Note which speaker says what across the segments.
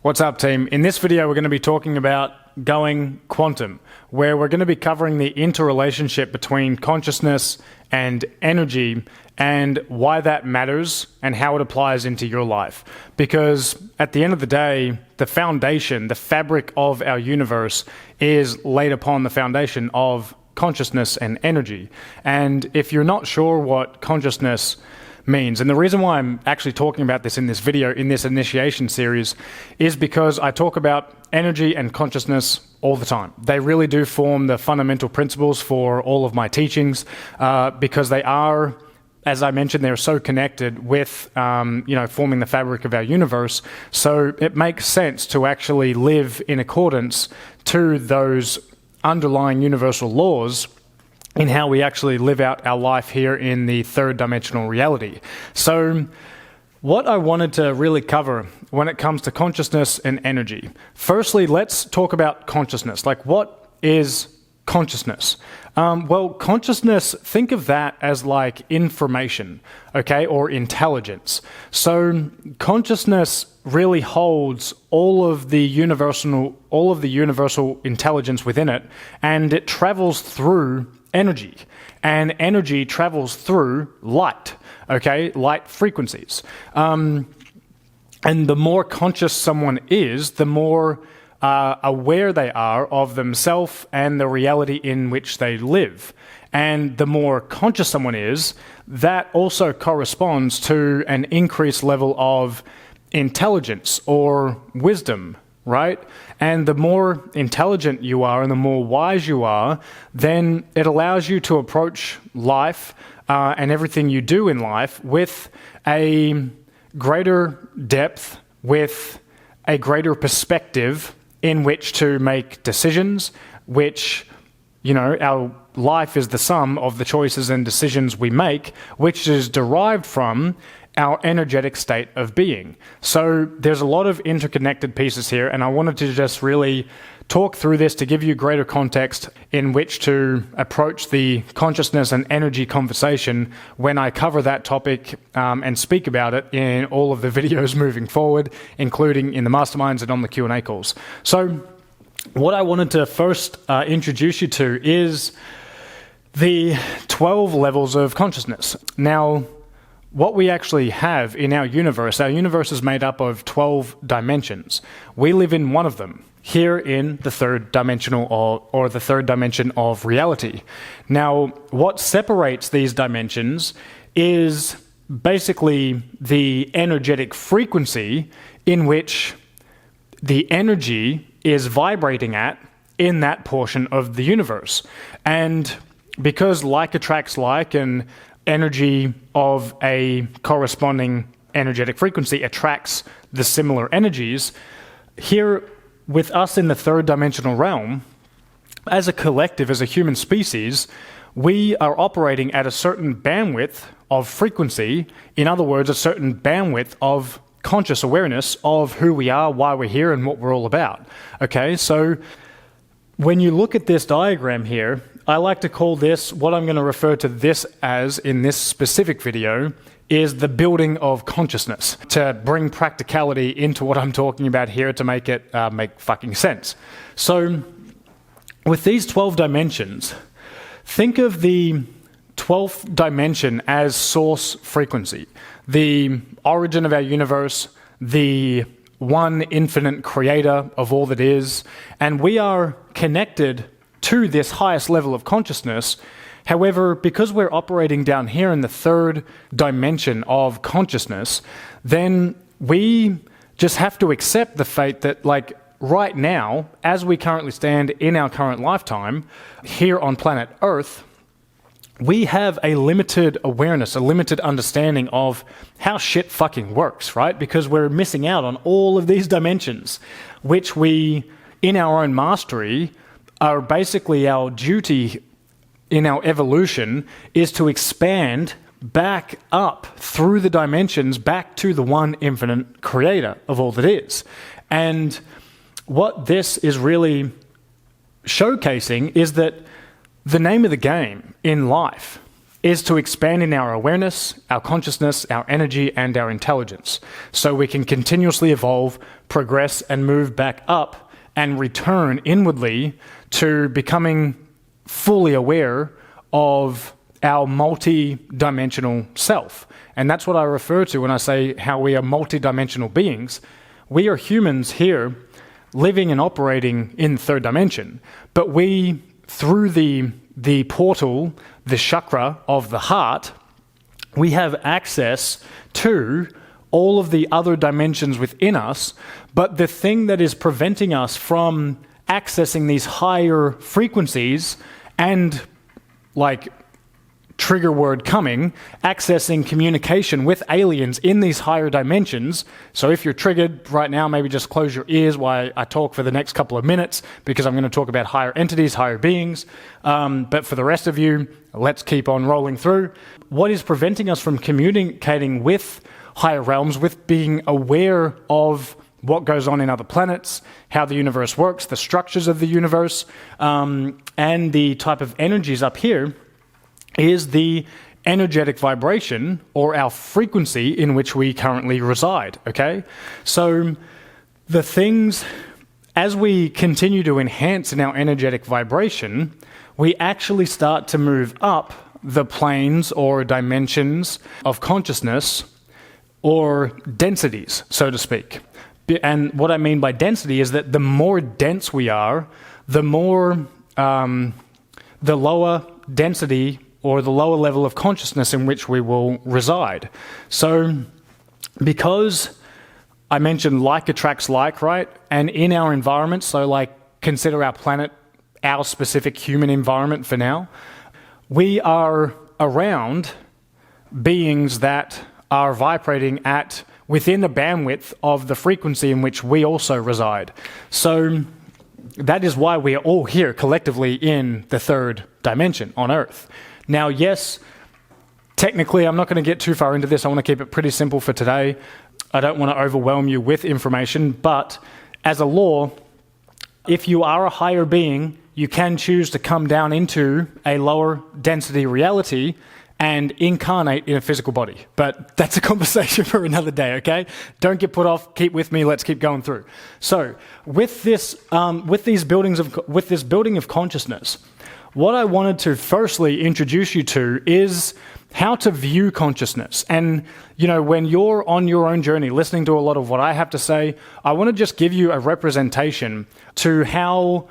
Speaker 1: What's up, team? In this video, we're going to be talking about going quantum, where we're going to be covering the interrelationship between consciousness and energy and why that matters and how it applies into your life. Because at the end of the day, the foundation, the fabric of our universe is laid upon the foundation of consciousness and energy. And if you're not sure what consciousness means, and the reason why I'm actually talking about this in this video, in this initiation series, is because I talk about energy and consciousness all the time. They really do form the fundamental principles for all of my teachings, because they are, as I mentioned, they're so connected with, forming the fabric of our universe. So it makes sense to actually live in accordance to those underlying universal laws in how we actually live out our life here in the third dimensional reality. So what I wanted to really cover when it comes to consciousness and energy. Firstly, let's talk about consciousness. Like, what is consciousness? Well, consciousness, think of that as like information, okay, or intelligence. So consciousness really holds all of the universal intelligence within it, and it travels through energy, and energy travels through light, okay, light frequencies. And the more conscious someone is, the more aware they are of themselves and the reality in which they live. And the more conscious someone is, that also corresponds to an increased level of intelligence or wisdom, right? And the more intelligent you are and the more wise you are, then it allows you to approach life and everything you do in life with a greater depth, with a greater perspective in which to make decisions, which, our life is the sum of the choices and decisions we make, which is derived from our energetic state of being. So there's a lot of interconnected pieces here, and I wanted to just really talk through this to give you greater context in which to approach the consciousness and energy conversation when I cover that topic and speak about it in all of the videos moving forward, including in the masterminds and on the Q&A calls. So what I wanted to first introduce you to is the 12 levels of consciousness. Now, what we actually have in our universe is made up of 12 dimensions. We live in one of them, here in the third dimensional or the third dimension of reality. Now, what separates these dimensions is basically the energetic frequency in which the energy is vibrating at in that portion of the universe. And because like attracts like, and energy of a corresponding energetic frequency attracts the similar energies, here with us in the third dimensional realm, as a collective, as a human species, we are operating at a certain bandwidth of frequency. In other words, a certain bandwidth of conscious awareness of who we are, why we're here, and what we're all about. Okay, so when you look at this diagram here, I like to call this, what I'm going to refer to this as in this specific video, is the building of consciousness, to bring practicality into what I'm talking about here to make it make fucking sense. So with these 12 dimensions, think of the 12th dimension as source frequency, the origin of our universe, the one infinite creator of all that is, and we are connected to this highest level of consciousness. However, because we're operating down here in the third dimension of consciousness, then we just have to accept the fate that, like, right now, as we currently stand in our current lifetime, here on planet Earth, we have a limited awareness, a limited understanding of how shit fucking works, right? Because we're missing out on all of these dimensions, which we, in our own mastery, are basically our duty in our evolution is to expand back up through the dimensions back to the one infinite creator of all that is. And what this is really showcasing is that the name of the game in life is to expand in our awareness, our consciousness, our energy, and our intelligence, so we can continuously evolve progress and move back up and return inwardly to becoming fully aware of our multi-dimensional self. And that's what I refer to when I say how we are multi-dimensional beings. We are humans here living and operating in the third dimension, but we, through the portal, the chakra of the heart, we have access to all of the other dimensions within us, but the thing that is preventing us from accessing these higher frequencies and, like, trigger word coming, accessing communication with aliens in these higher dimensions. So if you're triggered right now, maybe just close your ears while I talk for the next couple of minutes, because I'm going to talk about higher entities, higher beings. But for the rest of you, let's keep on rolling through. What is preventing us from communicating with higher realms, with being aware of what goes on in other planets, how the universe works, the structures of the universe, and the type of energies up here, is the energetic vibration, or our frequency in which we currently reside, okay? So the things, as we continue to enhance in our energetic vibration, we actually start to move up the planes or dimensions of consciousness, or densities, so to speak. And what I mean by density is that the more dense we are, the more, the lower density or the lower level of consciousness in which we will reside. So because I mentioned like attracts like, right? And in our environment, so like consider our planet our specific human environment for now, we are around beings that are vibrating at within the bandwidth of the frequency in which we also reside. So that is why we are all here collectively in the third dimension on Earth. Now, yes, technically, I'm not going to get too far into this. I want to keep it pretty simple for today. I don't want to overwhelm you with information, but as a law, if you are a higher being, you can choose to come down into a lower density reality and incarnate in a physical body. But that's a conversation for another day, okay? Don't get put off. Keep with me. Let's keep going through. So, with this building of consciousness, what I wanted to firstly introduce you to is how to view consciousness. And, you know, when you're on your own journey, listening to a lot of what I have to say, I want to just give you a representation to how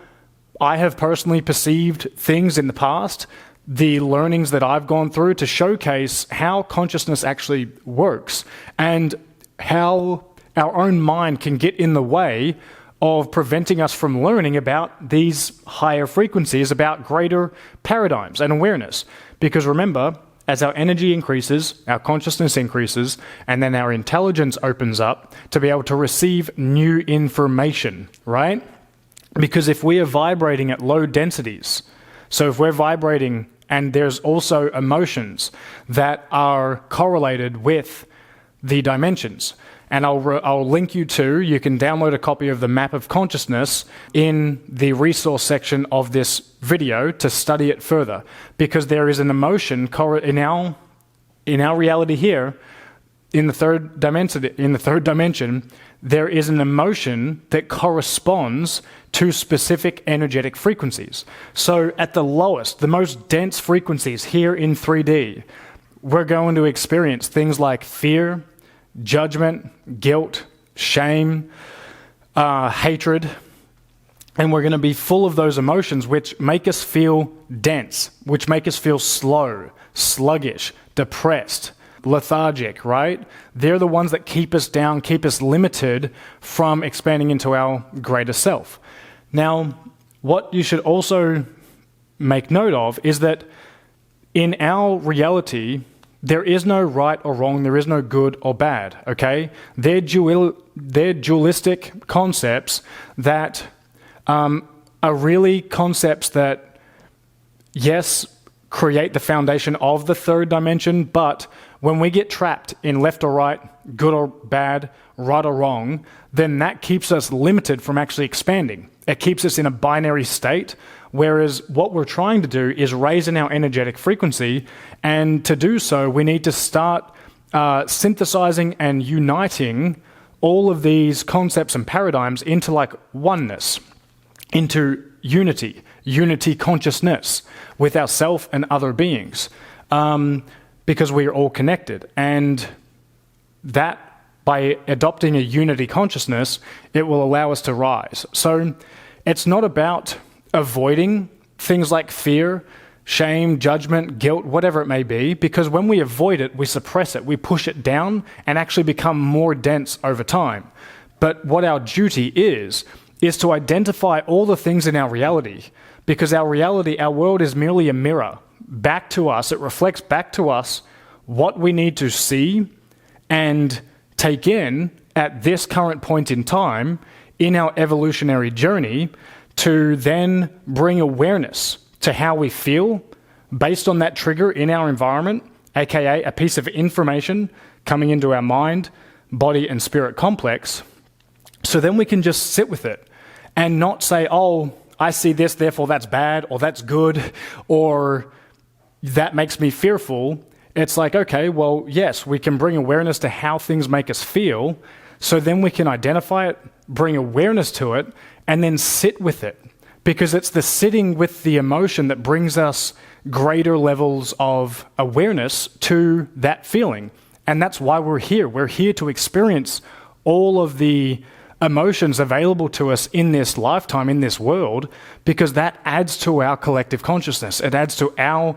Speaker 1: I have personally perceived things in the past, the learnings that I've gone through, to showcase how consciousness actually works and how our own mind can get in the way of preventing us from learning about these higher frequencies, about greater paradigms and awareness. Because remember, as our energy increases, our consciousness increases, and then our intelligence opens up to be able to receive new information, right? Because if we are vibrating at low densities, so if we're vibrating and there's also emotions that are correlated with the dimensions, and I'll link you to, you can download a copy of the Map of Consciousness in the resource section of this video to study it further, because there is an emotion in our reality here, in the third dimension, there is an emotion that corresponds to specific energetic frequencies. So at the lowest, the most dense frequencies here in 3D, we're going to experience things like fear, judgment, guilt, shame, hatred, and we're going to be full of those emotions which make us feel dense, which make us feel slow, sluggish, depressed, lethargic, right? They're the ones that keep us down, keep us limited from expanding into our greater self. Now, what you should also make note of is that in our reality, there is no right or wrong, there is no good or bad, okay? They're dualistic concepts that are really concepts that, yes, create the foundation of the third dimension, but when we get trapped in left or right, good or bad, right or wrong, then that keeps us limited from actually expanding. It keeps us in a binary state, whereas what we're trying to do is raise in our energetic frequency, and to do so, we need to start synthesizing and uniting all of these concepts and paradigms into like oneness, into unity consciousness with ourself and other beings, because we are all connected. And that, by adopting a unity consciousness, it will allow us to rise. So it's not about avoiding things like fear, shame, judgment, guilt, whatever it may be, because when we avoid it, we suppress it, we push it down and actually become more dense over time. But what our duty is to identify all the things in our reality, because our reality, our world is merely a mirror back to us. It reflects back to us what we need to see and take in at this current point in time in our evolutionary journey, to then bring awareness to how we feel based on that trigger in our environment, aka a piece of information coming into our mind, body, and spirit complex. So then we can just sit with it and not say, oh, I see this, therefore that's bad, or that's good, or that makes me fearful. It's like, okay, well, yes, we can bring awareness to how things make us feel, so then we can identify it, bring awareness to it, and then sit with it. Because it's the sitting with the emotion that brings us greater levels of awareness to that feeling. And that's why we're here. We're here to experience all of the emotions available to us in this lifetime, in this world, because that adds to our collective consciousness. It adds to our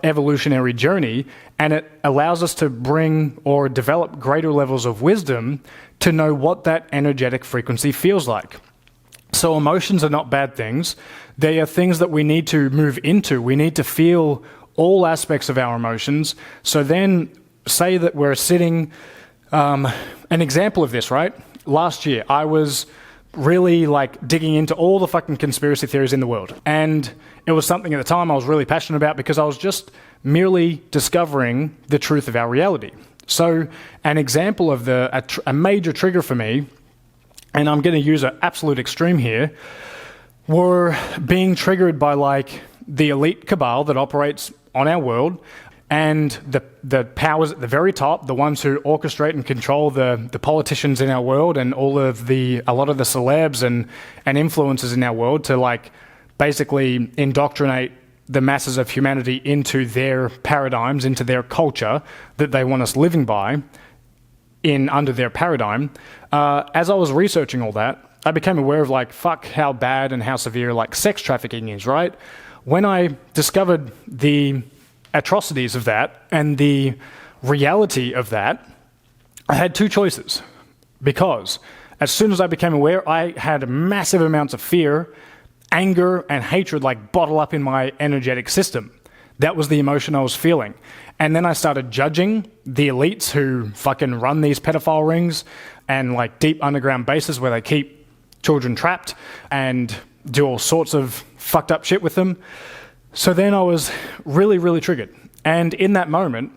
Speaker 1: evolutionary journey, and it allows us to bring or develop greater levels of wisdom to know what that energetic frequency feels like. So emotions are not bad things. They are things that we need to move into. We need to feel all aspects of our emotions. So then, say that we're sitting, an example of this, right? Last year, I was really like digging into all the fucking conspiracy theories in the world. And it was something at the time I was really passionate about, because I was just merely discovering the truth of our reality. So an example of a major trigger for me, and I'm going to use an absolute extreme here, were being triggered by like the elite cabal that operates on our world, and the powers at the very top, the ones who orchestrate and control the politicians in our world, and a lot of the celebs and influencers in our world, to like basically indoctrinate the masses of humanity into their paradigms, into their culture that they want us living by under their paradigm. As I was researching all that, I became aware of like, fuck, how bad and how severe like sex trafficking is, right? When I discovered the atrocities of that and the reality of that, I had two choices. Because as soon as I became aware, I had massive amounts of fear, anger, and hatred like bottle up in my energetic system. That was the emotion I was feeling. And then I started judging the elites who fucking run these pedophile rings and like deep underground bases where they keep children trapped and do all sorts of fucked up shit with them. So then I was really, really triggered. And in that moment,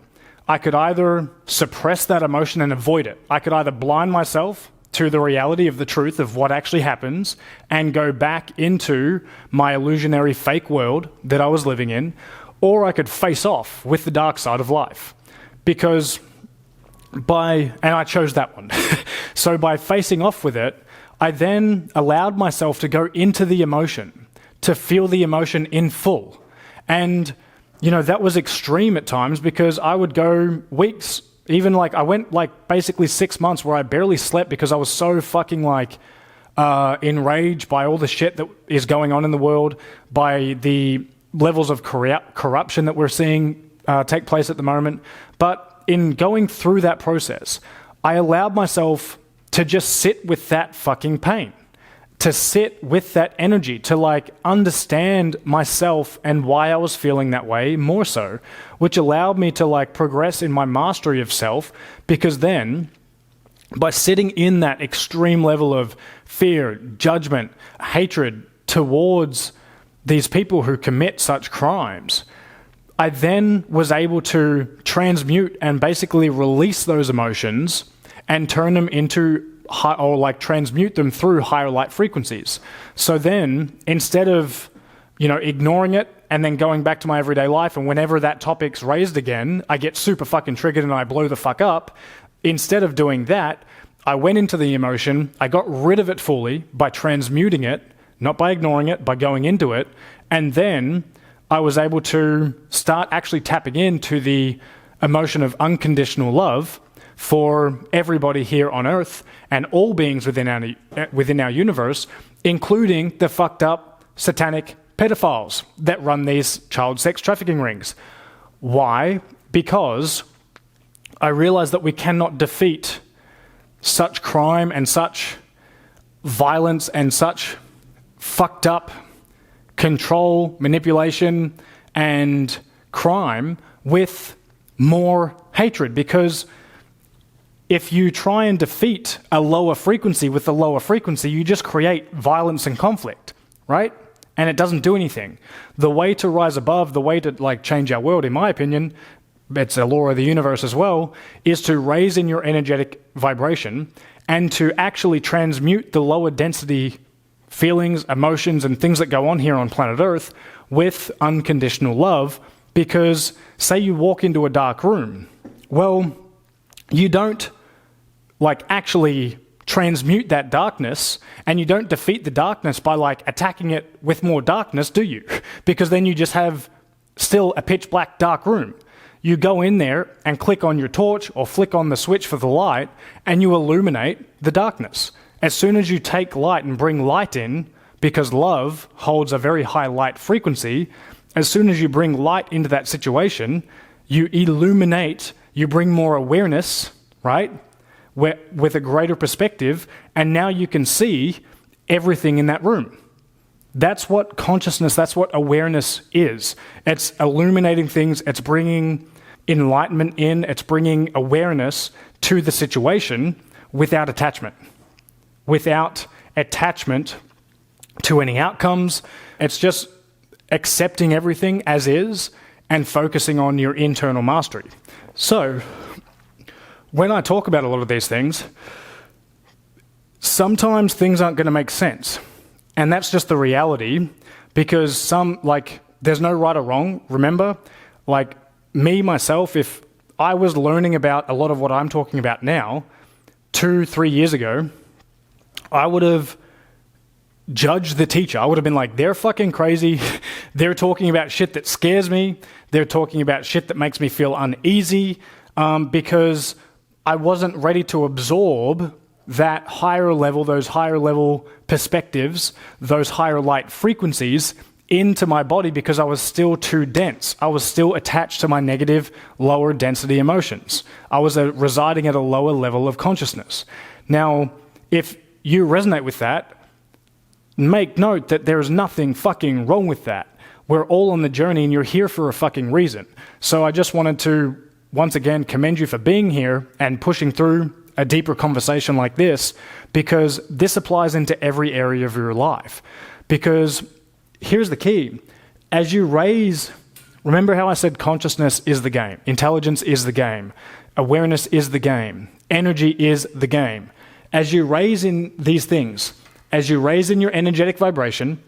Speaker 1: I could either suppress that emotion and avoid it. I could either blind myself to the reality of the truth of what actually happens and go back into my illusionary fake world that I was living in, or I could face off with the dark side of life. And I chose that one. So by facing off with it, I then allowed myself to go into the emotion, to feel the emotion in full. And, you know, that was extreme at times, because I would go weeks, even like I went like basically 6 months where I barely slept because I was so fucking like enraged by all the shit that is going on in the world, by the levels of corruption that we're seeing take place at the moment. But in going through that process, I allowed myself to just sit with that fucking pain, to sit with that energy, to like understand myself and why I was feeling that way more so, which allowed me to like progress in my mastery of self. Because then, by sitting in that extreme level of fear, judgment, hatred towards these people who commit such crimes, I then was able to transmute and basically release those emotions and turn them into transmute them through higher light frequencies. So then, instead of, ignoring it and then going back to my everyday life, and whenever that topic's raised again, I get super fucking triggered and I blow the fuck up. Instead of doing that, I went into the emotion, I got rid of it fully by transmuting it, not by ignoring it, by going into it, and then I was able to start actually tapping into the emotion of unconditional love for everybody here on Earth and all beings within our universe, including the fucked up satanic pedophiles that run these child sex trafficking rings. Why? Because I realized that we cannot defeat such crime and such violence and such fucked up control, manipulation, and crime with more hatred. Because if you try and defeat a lower frequency with a lower frequency, you just create violence and conflict, right? And it doesn't do anything. The way to rise above, the way to change our world, in my opinion, it's a law of the universe as well, is to raise in your energetic vibration and to actually transmute the lower density feelings, emotions, and things that go on here on planet Earth with unconditional love. Because say you walk into a dark room, well, you don't actually transmute that darkness, and you don't defeat the darkness by attacking it with more darkness, do you? Because then you just have still a pitch black dark room. You go in there and click on your torch or flick on the switch for the light, and you illuminate the darkness. As soon as you take light and bring light in, because love holds a very high light frequency, as soon as you bring light into that situation, you illuminate, you bring more awareness, right? With a greater perspective, and now you can see everything in that room. That's what consciousness, that's what awareness is. It's illuminating things, it's bringing enlightenment in, it's bringing awareness to the situation without attachment. Without attachment to any outcomes, it's just accepting everything as is and focusing on your internal mastery. So, when I talk about a lot of these things, sometimes things aren't going to make sense. And that's just the reality, because there's no right or wrong. Remember, me, myself, if I was learning about a lot of what I'm talking about now, 2-3 years ago, I would have judged the teacher. I would have been like, they're fucking crazy. They're talking about shit that scares me. They're talking about shit that makes me feel uneasy, because I wasn't ready to absorb that higher level, those higher level perspectives, those higher light frequencies into my body, because I was still too dense. I was still attached to my negative, lower density emotions. I was residing at a lower level of consciousness. Now, if you resonate with that, make note that there is nothing fucking wrong with that. We're all on the journey and you're here for a fucking reason. So I just wanted to once again commend you for being here and pushing through a deeper conversation like this, because this applies into every area of your life. Because here's the key. As you raise, remember how I said consciousness is the game, intelligence is the game, awareness is the game, energy is the game. As you raise in these things, as you raise in your energetic vibration,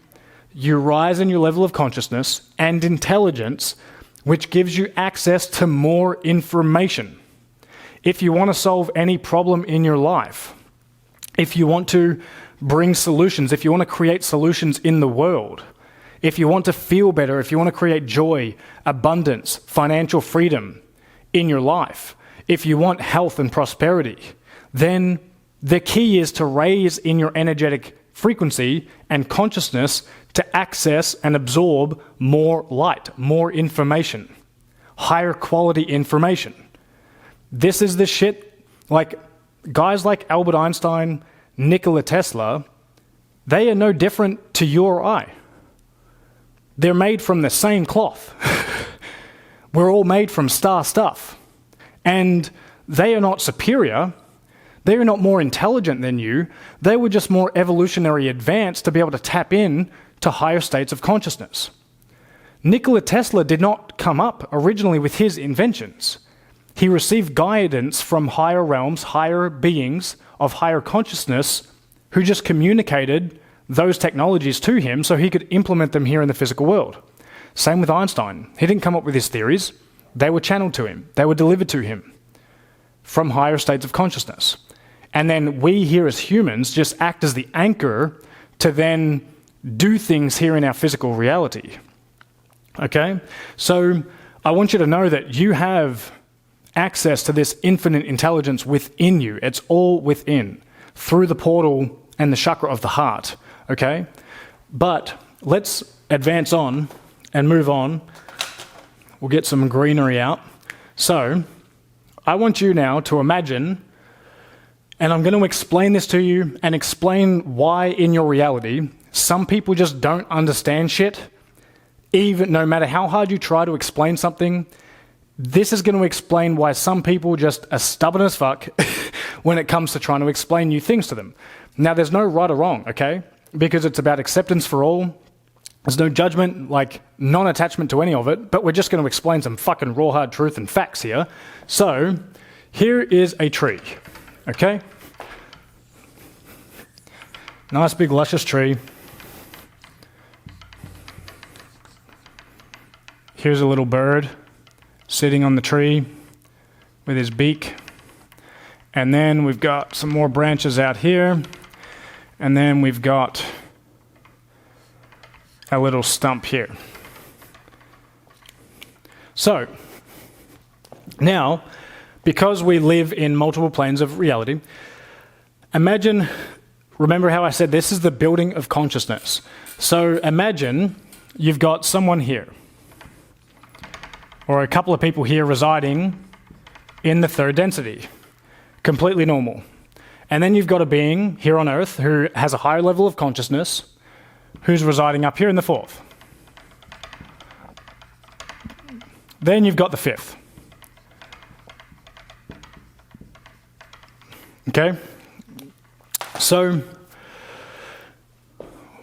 Speaker 1: you rise in your level of consciousness and intelligence, which gives you access to more information. If you want to solve any problem in your life, if you want to bring solutions, if you want to create solutions in the world, if you want to feel better, if you want to create joy, abundance, financial freedom in your life, if you want health and prosperity, then the key is to raise in your energetic frequency and consciousness to access and absorb more light, more information, higher quality information. This is the shit, guys like Albert Einstein, Nikola Tesla, they are no different to you or I. They're made from the same cloth. We're all made from star stuff. And they are not superior. They are not more intelligent than you. They were just more evolutionary advanced to be able to tap in to higher states of consciousness. Nikola Tesla did not come up originally with his inventions. He received guidance from higher realms, higher beings of higher consciousness who just communicated those technologies to him so he could implement them here in the physical world. Same with Einstein. He didn't come up with his theories. They were channeled to him. They were delivered to him from higher states of consciousness. And then we here as humans just act as the anchor to then do things here in our physical reality. Okay? So I want you to know that you have access to this infinite intelligence within you. It's all within, through the portal and the chakra of the heart. Okay? But let's advance on and move on. We'll get some greenery out. So I want you now to imagine, and I'm going to explain this to you and explain why in your reality some people just don't understand shit. Even no matter how hard you try to explain something, this is going to explain why some people just are stubborn as fuck when it comes to trying to explain new things to them. Now, there's no right or wrong, okay? Because it's about acceptance for all. There's no judgment, like non-attachment to any of it, but we're just going to explain some fucking raw hard truth and facts here. So, here is a tree, okay? Nice big luscious tree. Here's a little bird sitting on the tree with his beak. And then we've got some more branches out here. And then we've got a little stump here. So, now, because we live in multiple planes of reality, imagine, remember how I said this is the building of consciousness. So imagine you've got someone here, or a couple of people here residing in the third density, completely normal. And then you've got a being here on Earth who has a higher level of consciousness, who's residing up here in the fourth. Then you've got the fifth. Okay? So,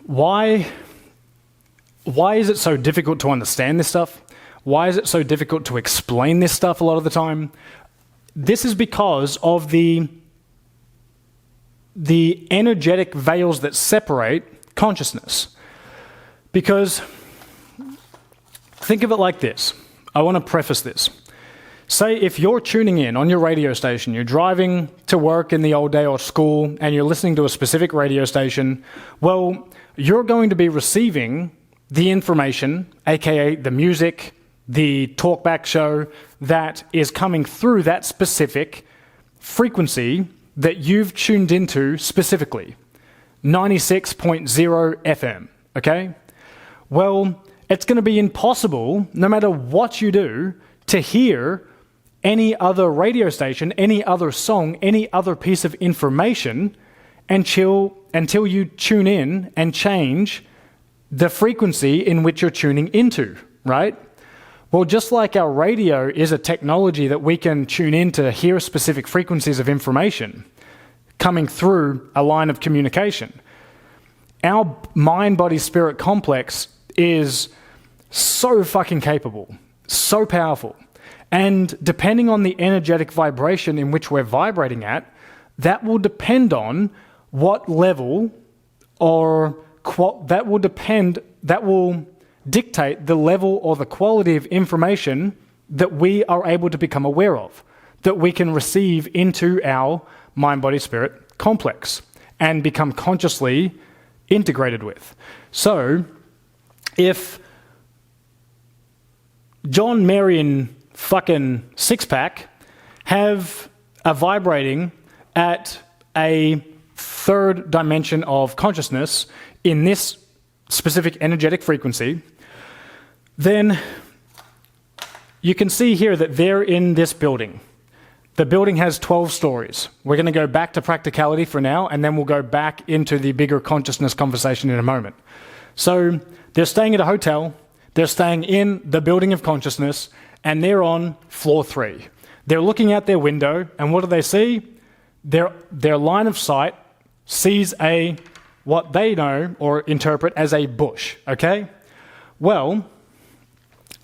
Speaker 1: why is it so difficult to understand this stuff? Why is it so difficult to explain this stuff a lot of the time? This is because of the energetic veils that separate consciousness. Because, think of it like this. I want to preface this. Say if you're tuning in on your radio station, you're driving to work in the old day or school, and you're listening to a specific radio station, well, you're going to be receiving the information, aka the music, the talkback show that is coming through that specific frequency that you've tuned into specifically, 96.0 FM, okay? Well, it's going to be impossible, no matter what you do, to hear any other radio station, any other song, any other piece of information until you tune in and change the frequency in which you're tuning into, right? Well, just like our radio is a technology that we can tune in to hear specific frequencies of information coming through a line of communication, our mind-body-spirit complex is so fucking capable, so powerful. And depending on the energetic vibration in which we're vibrating at, that will depend on what level or that will dictate the level or the quality of information that we are able to become aware of, that we can receive into our mind-body-spirit complex and become consciously integrated with. So, if John, Mary, and fucking Six-Pack are vibrating at a third dimension of consciousness in this specific energetic frequency, then you can see here that they're in this building. The building has 12 stories. We're going to go back to practicality for now, and then we'll go back into the bigger consciousness conversation in a moment. So they're staying at a hotel, they're staying in the building of consciousness, and they're on floor 3. They're looking out their window, and what do they see? Their line of sight sees what they know or interpret as a bush, okay? Well,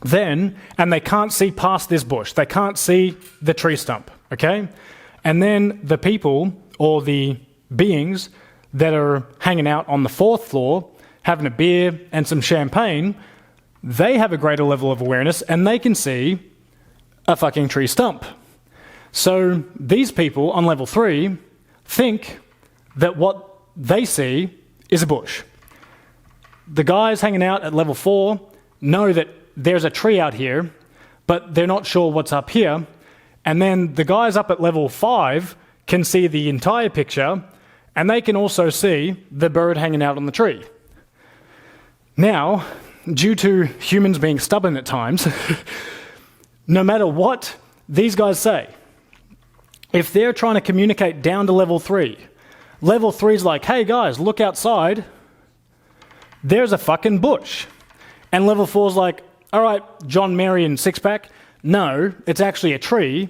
Speaker 1: then, and they can't see past this bush. They can't see the tree stump, okay? And then the people or the beings that are hanging out on the 4th floor, having a beer and some champagne, they have a greater level of awareness and they can see a fucking tree stump. So these people on level 3 think that what they see is a bush. The guys hanging out at level 4 know that there's a tree out here, but they're not sure what's up here. And then the guys up at level 5 can see the entire picture, and they can also see the bird hanging out on the tree. Now, due to humans being stubborn at times, no matter what these guys say, if they're trying to communicate down to level 3 is like, hey guys, look outside, there's a fucking bush. And level 4's like, all right, John, Mary, and Six-Pack, no, it's actually a tree.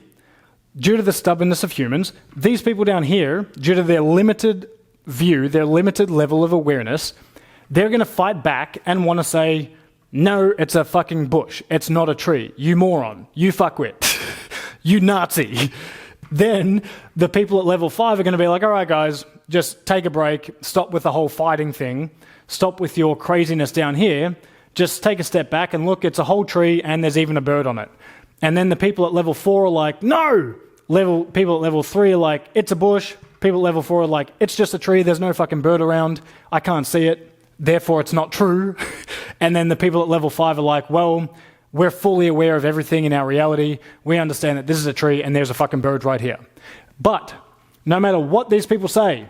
Speaker 1: Due to the stubbornness of humans, these people down here, due to their limited view, their limited level of awareness, they're going to fight back and want to say, no, it's a fucking bush. It's not a tree. You moron. You fuckwit. You Nazi. Then the people at level 5 are going to be like, all right, guys, just take a break. Stop with the whole fighting thing. Stop with your craziness down here. Just take a step back and look, it's a whole tree and there's even a bird on it. And then the people at level 4 are like, no! People at level 3 are like, it's a bush. People at level 4 are like, it's just a tree, there's no fucking bird around. I can't see it, therefore it's not true. And then the people at level 5 are like, well, we're fully aware of everything in our reality. We understand that this is a tree and there's a fucking bird right here. But no matter what these people say,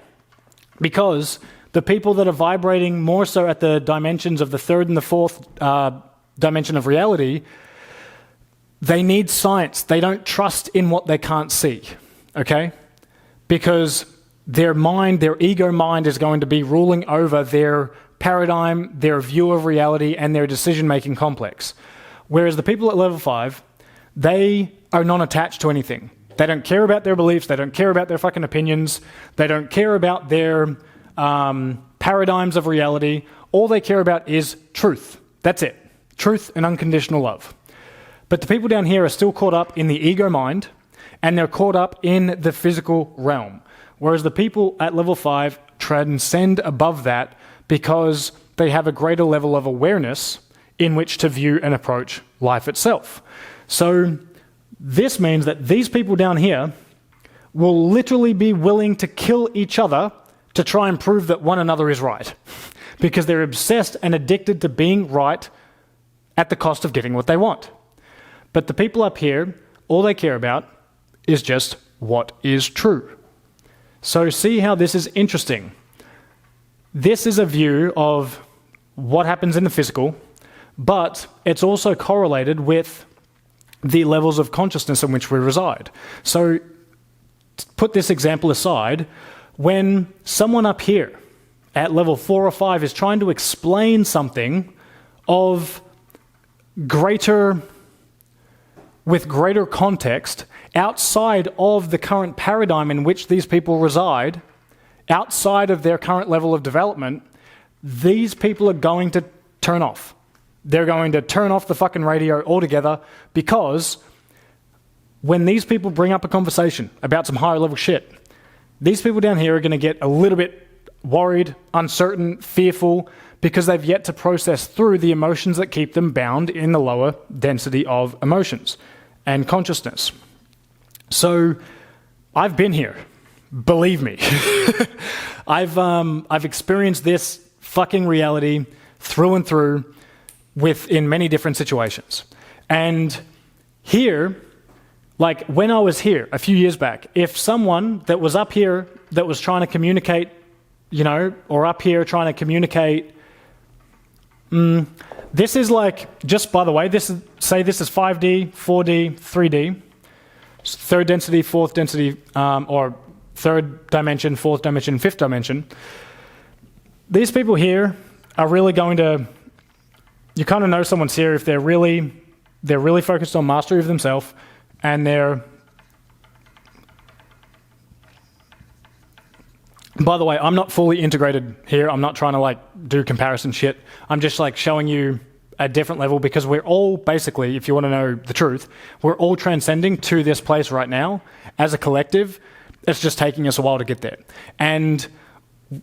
Speaker 1: because the people that are vibrating more so at the dimensions of the third and the fourth dimension of reality, they need science. They don't trust in what they can't see, okay? Because their mind, their ego mind, is going to be ruling over their paradigm, their view of reality, and their decision-making complex. Whereas the people at level 5, they are non-attached to anything. They don't care about their beliefs. They don't care about their fucking opinions. They don't care about their paradigms of reality. All they care about is truth. That's it. Truth and unconditional love. But the people down here are still caught up in the ego mind, and they're caught up in the physical realm. Whereas the people at level 5 transcend above that because they have a greater level of awareness in which to view and approach life itself. So this means that these people down here will literally be willing to kill each other to try and prove that one another is right. Because they're obsessed and addicted to being right at the cost of getting what they want. But the people up here, all they care about is just what is true. So see how this is interesting. This is a view of what happens in the physical, but it's also correlated with the levels of consciousness in which we reside. So to put this example aside, when someone up here at level 4 or 5 is trying to explain something with greater context outside of the current paradigm in which these people reside, outside of their current level of development, these people are going to turn off. They're going to turn off the fucking radio altogether, because when these people bring up a conversation about some higher level shit, these people down here are going to get a little bit worried, uncertain, fearful, because they've yet to process through the emotions that keep them bound in the lower density of emotions and consciousness. So I've been here, believe me. I've experienced this fucking reality through and through in many different situations. And here, like when I was here a few years back, if someone that was up here that was trying to communicate, or up here trying to communicate, this is like, just by the way, this is 5D, 4D, 3D, third density, fourth density, or third dimension, fourth dimension, fifth dimension. These people here are really going to, you kind of know someone's here if they're really focused on mastery of themselves, and they're, by the way, I'm not fully integrated here. I'm not trying to do comparison shit. I'm just showing you a different level, because we're all basically, if you want to know the truth, we're all transcending to this place right now as a collective. It's just taking us a while to get there. And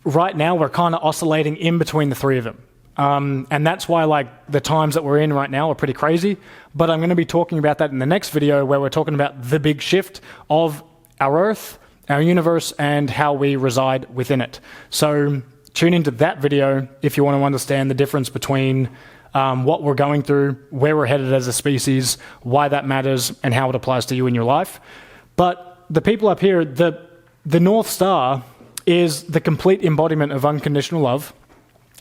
Speaker 1: right now we're kind of oscillating in between the three of them. And that's why the times that we're in right now are pretty crazy. But I'm going to be talking about that in the next video, where we're talking about the big shift of our Earth our universe, and how we reside within it. So tune into that video if you want to understand the difference between what we're going through, where we're headed as a species, why that matters, and how it applies to you in your life. But the people up here, the North Star is the complete embodiment of unconditional love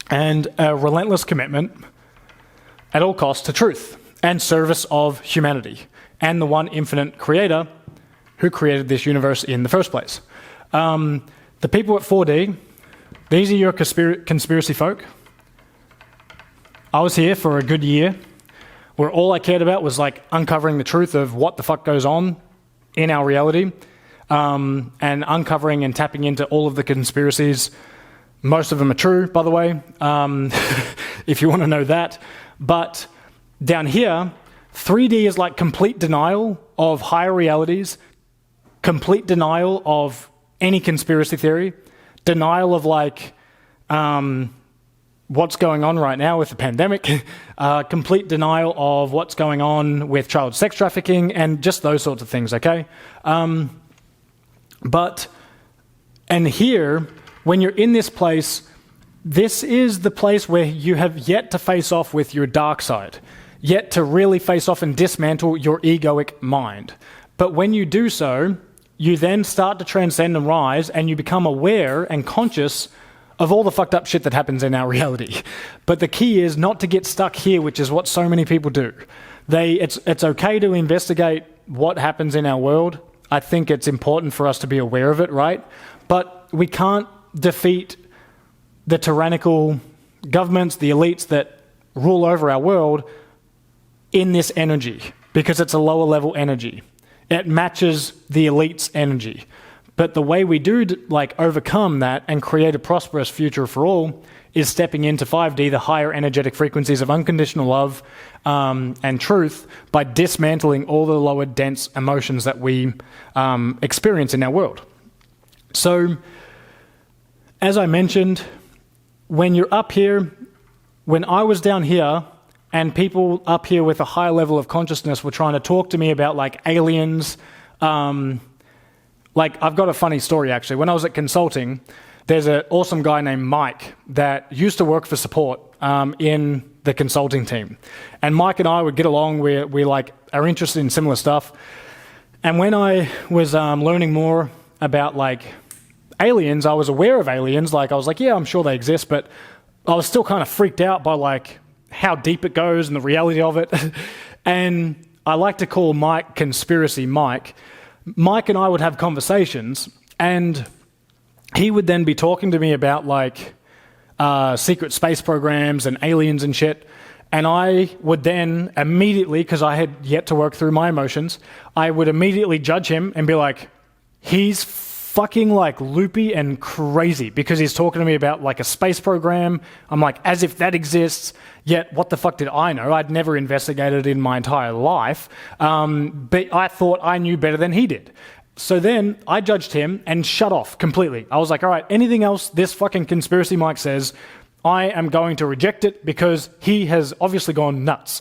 Speaker 1: and a relentless commitment at all costs to truth and service of humanity and the one infinite creator who created this universe in the first place. The people at 4D, these are your conspiracy folk. I was here for a good year where all I cared about was like uncovering the truth of what the fuck goes on in our reality, and uncovering and tapping into all of the conspiracies. Most of them are true, by the way, if you want to know that. But down here, 3D is like complete denial of higher realities, complete denial of any conspiracy theory, denial of like what's going on right now with the pandemic, complete denial of what's going on with child sex trafficking, and just those sorts of things, okay? And here, when you're in this place, this is the place where you have yet to face off with your dark side, yet to really face off and dismantle your egoic mind. But when you do so, you then start to transcend and rise, and you become aware and conscious of all the fucked up shit that happens in our reality. But the key is not to get stuck here, which is what so many people do. It's okay to investigate what happens in our world. I think it's important for us to be aware of it, right? But we can't defeat the tyrannical governments, the elites that rule over our world in this energy, because it's a lower level energy. It matches the elite's energy. But the way we do like overcome that and create a prosperous future for all is stepping into 5D, the higher energetic frequencies of unconditional love and truth, by dismantling all the lower dense emotions that we experience in our world. So, as I mentioned, when you're up here, when I was down here and people up here with a higher level of consciousness were trying to talk to me about like aliens, like, I've got a funny story, actually. When I was at consulting, there's an awesome guy named Mike that used to work for support in the consulting team. And Mike and I would get along. We like are interested in similar stuff. And when I was learning more about like aliens, I was aware of aliens. Like, I was like, yeah, I'm sure they exist, but I was still kind of freaked out by like how deep it goes and the reality of it. And I like to call Mike Conspiracy Mike. Mike and I would have conversations, and he would then be talking to me about like secret space programs and aliens and shit. And I would then immediately, because I had yet to work through my emotions, I would immediately judge him and be like, he's fucking like loopy and crazy because he's talking to me about like a space program. I'm like, as if that exists. Yet what the fuck did I know? I'd never investigated it in my entire life. But I thought I knew better than he did. So then I judged him and shut off completely. I was like, all right, anything else this fucking conspiracy Mike says, I am going to reject it because he has obviously gone nuts.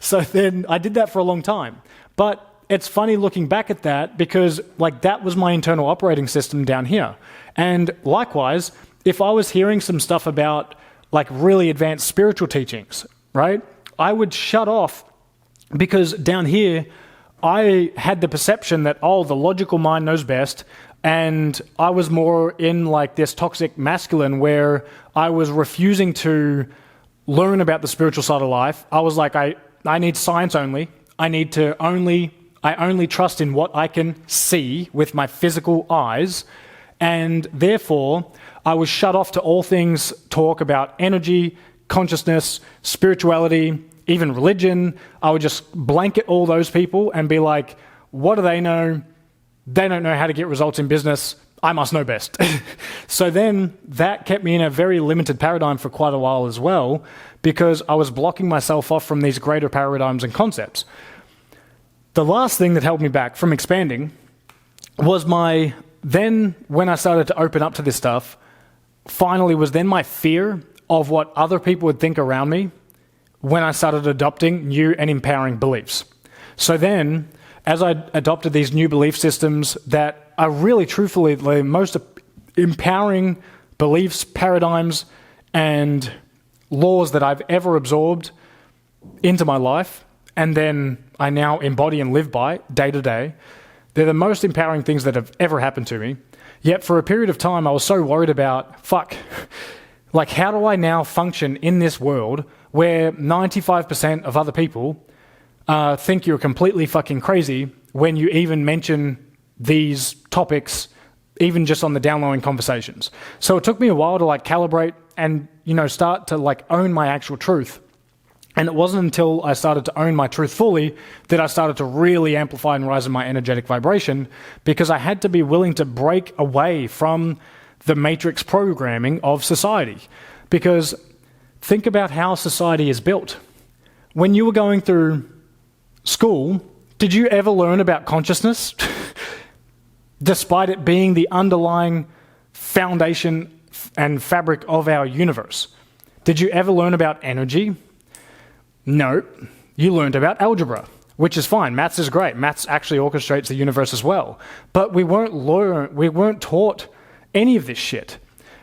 Speaker 1: So then I did that for a long time. But it's funny looking back at that because like that was my internal operating system down here. And likewise, if I was hearing some stuff about like really advanced spiritual teachings, right, I would shut off because down here I had the perception that, oh, the logical mind knows best. And I was more in like this toxic masculine where I was refusing to learn about the spiritual side of life. I was like, I need science only. I only trust in what I can see with my physical eyes, and therefore I was shut off to all things talk about energy, consciousness, spirituality, even religion. I would just blanket all those people and be like, what do they know? They don't know how to get results in business. I must know best. So then that kept me in a very limited paradigm for quite a while as well, because I was blocking myself off from these greater paradigms and concepts. The last thing that held me back from expanding was when I started to open up to this stuff, finally was then my fear of what other people would think around me when I started adopting new and empowering beliefs. So then, as I adopted these new belief systems that are really truthfully the most empowering beliefs, paradigms, and laws that I've ever absorbed into my life, and then I now embody and live by day to day. They're the most empowering things that have ever happened to me. Yet for a period of time, I was so worried about, like, how do I now function in this world where 95% of other people think you're completely fucking crazy when you even mention these topics, even just on the downloading conversations. So it took me a while to like calibrate and, start to like own my actual truth. And it wasn't until I started to own my truth fully that I started to really amplify and rise in my energetic vibration, because I had to be willing to break away from the matrix programming of society. Because think about how society is built. When you were going through school, did you ever learn about consciousness? Despite it being the underlying foundation and fabric of our universe. Did you ever learn about energy? No. You learned about algebra, which is fine. Maths is great. Maths actually orchestrates the universe as well. But we weren't taught any of this shit.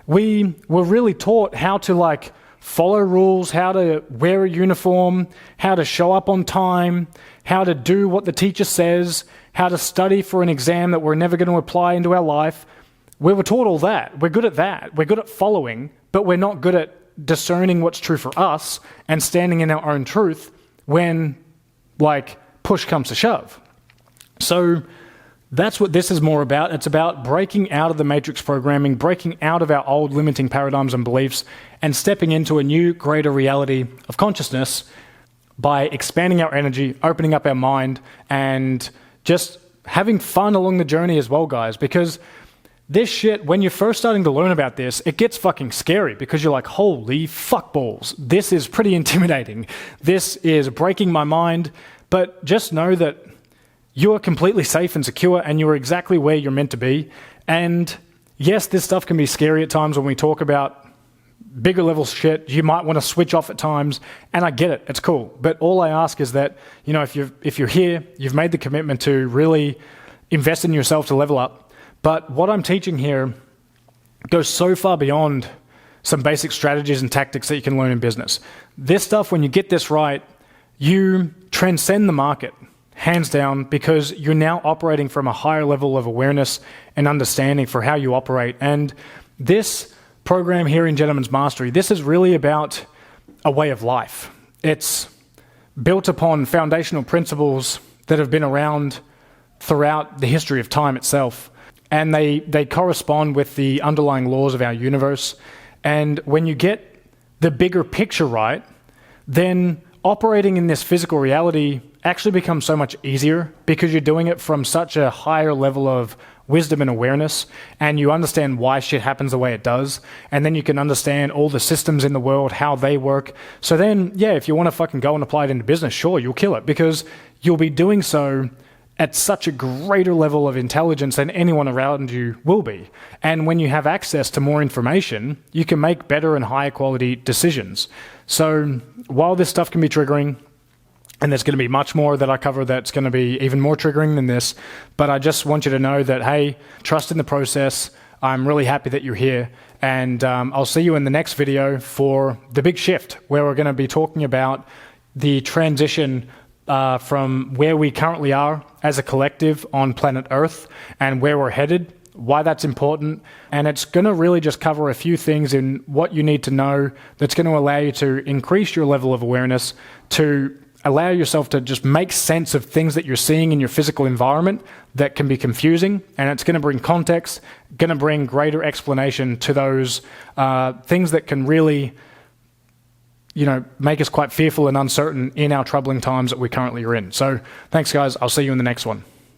Speaker 1: We were really taught how to like follow rules, how to wear a uniform, how to show up on time, how to do what the teacher says, how to study for an exam that we're never going to apply into our life. We were taught all that. We're good at that. We're good at following, but we're not good at discerning what's true for us and standing in our own truth when, like, push comes to shove. So that's what this is more about. It's about breaking out of the matrix programming, breaking out of our old limiting paradigms and beliefs, and stepping into a new, greater reality of consciousness by expanding our energy, opening up our mind, and just having fun along the journey as well, guys. Because this shit, when you're first starting to learn about this, it gets fucking scary because you're like, holy fuck balls. This is pretty intimidating. This is breaking my mind. But just know that you are completely safe and secure and you're exactly where you're meant to be. And yes, this stuff can be scary at times when we talk about bigger level shit. You might want to switch off at times, and I get it. It's cool. But all I ask is that, if you're here, you've made the commitment to really invest in yourself to level up. But what I'm teaching here goes so far beyond some basic strategies and tactics that you can learn in business. This stuff, when you get this right, you transcend the market, hands down, because you're now operating from a higher level of awareness and understanding for how you operate. And this program here in Gentleman's Mastery, this is really about a way of life. It's built upon foundational principles that have been around throughout the history of time itself. And they correspond with the underlying laws of our universe. And when you get the bigger picture right, then operating in this physical reality actually becomes so much easier because you're doing it from such a higher level of wisdom and awareness, and you understand why shit happens the way it does, and then you can understand all the systems in the world, how they work. So then, yeah, if you want to fucking go and apply it into business, sure, you'll kill it because you'll be doing so at such a greater level of intelligence than anyone around you will be. And when you have access to more information, you can make better and higher quality decisions. So while this stuff can be triggering, and there's going to be much more that I cover that's going to be even more triggering than this, but I just want you to know that, hey, trust in the process. I'm really happy that you're here. And I'll see you in the next video for the big shift, where we're going to be talking about the transition from where we currently are as a collective on planet Earth and where we're headed, why that's important. And it's going to really just cover a few things in what you need to know that's going to allow you to increase your level of awareness, to allow yourself to just make sense of things that you're seeing in your physical environment that can be confusing. And it's going to bring context, going to bring greater explanation to those things that can really make us quite fearful and uncertain in our troubling times that we currently are in. So thanks, guys. I'll see you in the next one.